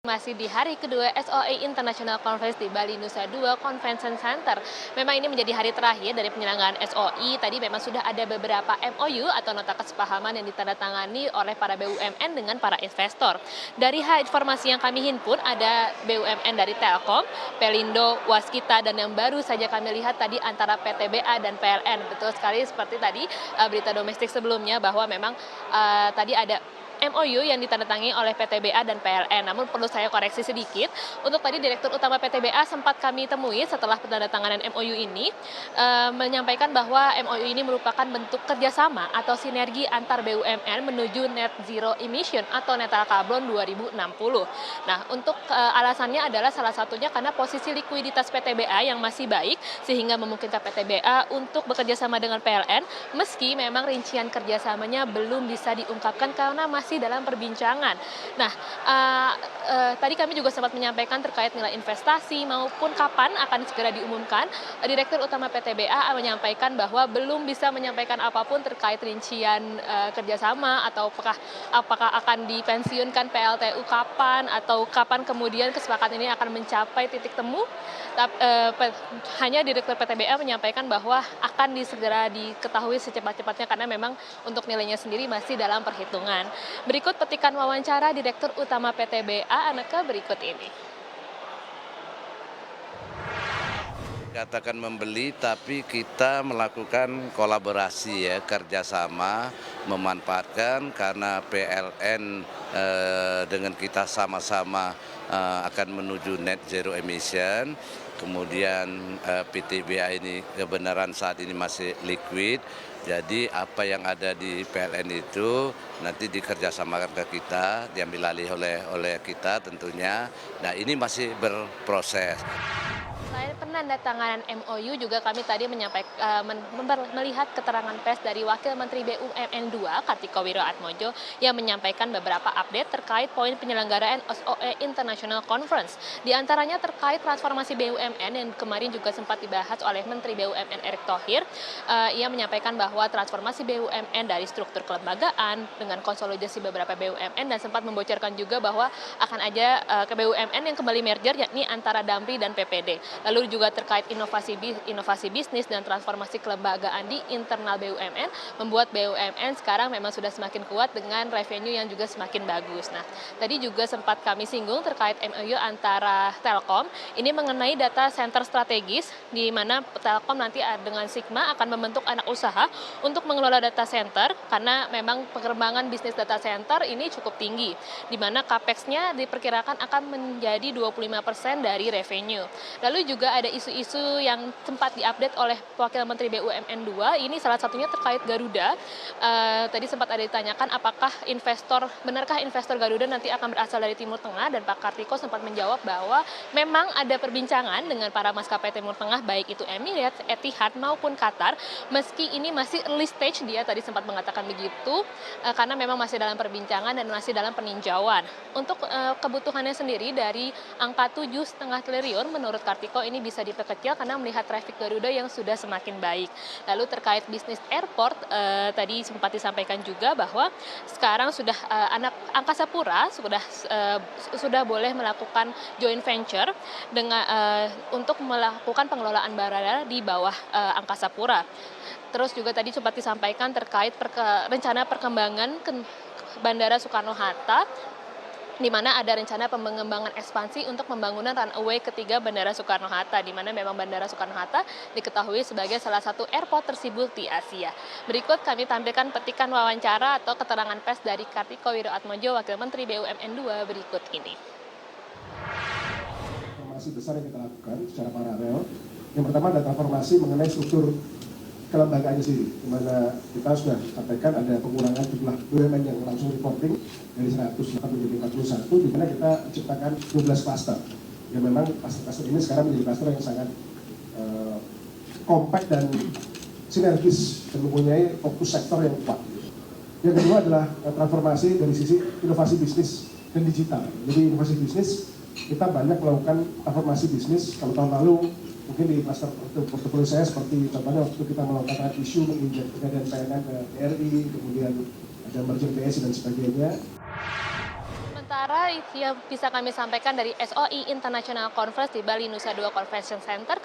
Masih di hari kedua SOE International Conference di Bali Nusa Dua Convention Center. Memang ini menjadi hari terakhir dari penyelenggaraan SOE. Tadi memang sudah ada beberapa MOU atau nota kesepahaman yang ditandatangani oleh para BUMN dengan para investor. Dari informasi yang kami himpun, ada BUMN dari Telkom, Pelindo, Waskita, dan yang baru saja kami lihat tadi antara PTBA dan PLN. Betul sekali seperti tadi berita domestik sebelumnya bahwa memang tadi ada MOU yang ditandatangani oleh PTBA dan PLN. Namun perlu saya koreksi sedikit, untuk tadi Direktur Utama PTBA sempat kami temui setelah penandatanganan MOU ini, menyampaikan bahwa MOU ini merupakan bentuk kerjasama atau sinergi antar BUMN menuju net zero emission atau netral carbon 2060. Nah, untuk alasannya adalah salah satunya karena posisi likuiditas PTBA yang masih baik, sehingga memungkinkan PTBA untuk bekerja sama dengan PLN, meski memang rincian kerjasamanya belum bisa diungkapkan karena masih dalam perbincangan. Nah, tadi kami juga sempat menyampaikan terkait nilai investasi maupun kapan akan segera diumumkan. Direktur Utama PTBA menyampaikan bahwa belum bisa menyampaikan apapun terkait rincian kerjasama atau apakah akan dipensiunkan PLTU kapan atau kapan kemudian kesepakatan ini akan mencapai titik temu. Hanya Direktur PTBA menyampaikan bahwa akan segera diketahui secepat-cepatnya karena memang untuk nilainya sendiri masih dalam perhitungan. Berikut petikan wawancara Direktur Utama PTBA Aneka berikut ini. Katakan membeli, tapi kita melakukan kolaborasi ya, kerjasama, memanfaatkan karena PLN dengan kita sama-sama akan menuju net zero emission. Kemudian PTBA ini kebenaran saat ini masih liquid, jadi apa yang ada di PLN itu nanti dikerjasamakan ke kita, diambil alih oleh kita tentunya. Nah, ini masih berproses. Selain penandatanganan MOU, juga kami tadi melihat keterangan pers dari Wakil Menteri BUMN 2, Kartiko Wiroatmojo, yang menyampaikan beberapa update terkait poin penyelenggaraan SOE International Conference. Di antaranya terkait transformasi BUMN yang kemarin juga sempat dibahas oleh Menteri BUMN Erick Thohir. Ia menyampaikan bahwa transformasi BUMN dari struktur kelembagaan dengan konsolidasi beberapa BUMN, dan sempat membocorkan juga bahwa akan ada ke BUMN yang kembali merger, yakni antara Damri dan PPD. Lalu juga terkait inovasi bisnis dan transformasi kelembagaan di internal BUMN, membuat BUMN sekarang memang sudah semakin kuat dengan revenue yang juga semakin bagus. Nah, tadi juga sempat kami singgung terkait MOU antara Telkom, ini mengenai data center strategis, di mana Telkom nanti dengan Sigma akan membentuk anak usaha untuk mengelola data center, karena memang pengembangan bisnis data center ini cukup tinggi, di mana capex-nya diperkirakan akan menjadi 25% dari revenue. Lalu juga ada isu-isu yang sempat diupdate oleh Wakil Menteri BUMN 2, ini salah satunya terkait Garuda. Tadi sempat ada ditanyakan benarkah investor Garuda nanti akan berasal dari Timur Tengah, dan Pak Kartiko sempat menjawab bahwa memang ada perbincangan dengan para maskapai Timur Tengah, baik itu Emirates, Etihad maupun Qatar, meski ini masih early stage, dia tadi sempat mengatakan begitu, karena memang masih dalam perbincangan dan masih dalam peninjauan. Untuk kebutuhannya sendiri dari angka 7,5 triliun menurut Kartiko ini bisa diperkecil karena melihat traffic Garuda yang sudah semakin baik. Lalu terkait bisnis airport, tadi sempat disampaikan juga bahwa sekarang sudah anak Angkasa Pura sudah boleh melakukan joint venture dengan untuk melakukan pengelolaan bandara di bawah Angkasa Pura. Terus juga tadi sempat disampaikan terkait rencana perkembangan Bandara Soekarno-Hatta, di mana ada rencana pengembangan ekspansi untuk pembangunan runway ketiga Bandara Soekarno-Hatta, di mana memang Bandara Soekarno-Hatta diketahui sebagai salah satu airport tersibuk di Asia. Berikut kami tampilkan petikan wawancara atau keterangan pers dari Kartiko Wiroatmojo, Wakil Menteri BUMN 2 berikut ini. Transformasi besar yang kita lakukan secara paralel. Yang pertama adalah transformasi mengenai struktur kelembagaannya sendiri, di mana kita sudah sampaikan ada pengurangan jumlah BUMN yang langsung reporting dari 108 menjadi 41, di mana kita menciptakan 12 klaster. Yang memang klaster-klaster ini sekarang menjadi klaster yang sangat kompak dan sinergis dan mempunyai fokus sektor yang kuat. Yang kedua adalah transformasi dari sisi inovasi bisnis dan digital. Jadi inovasi bisnis, kita banyak melakukan transformasi bisnis. Kalau tahun lalu mungkin di kluster portofolio saya seperti contohnya waktu kita melakukan isu menginjak pegadaian PLN ke BRI, kemudian ada merger BSI dan sebagainya. Sementara yang bisa kami sampaikan dari SOI International Conference di Bali Nusa Dua Convention Center,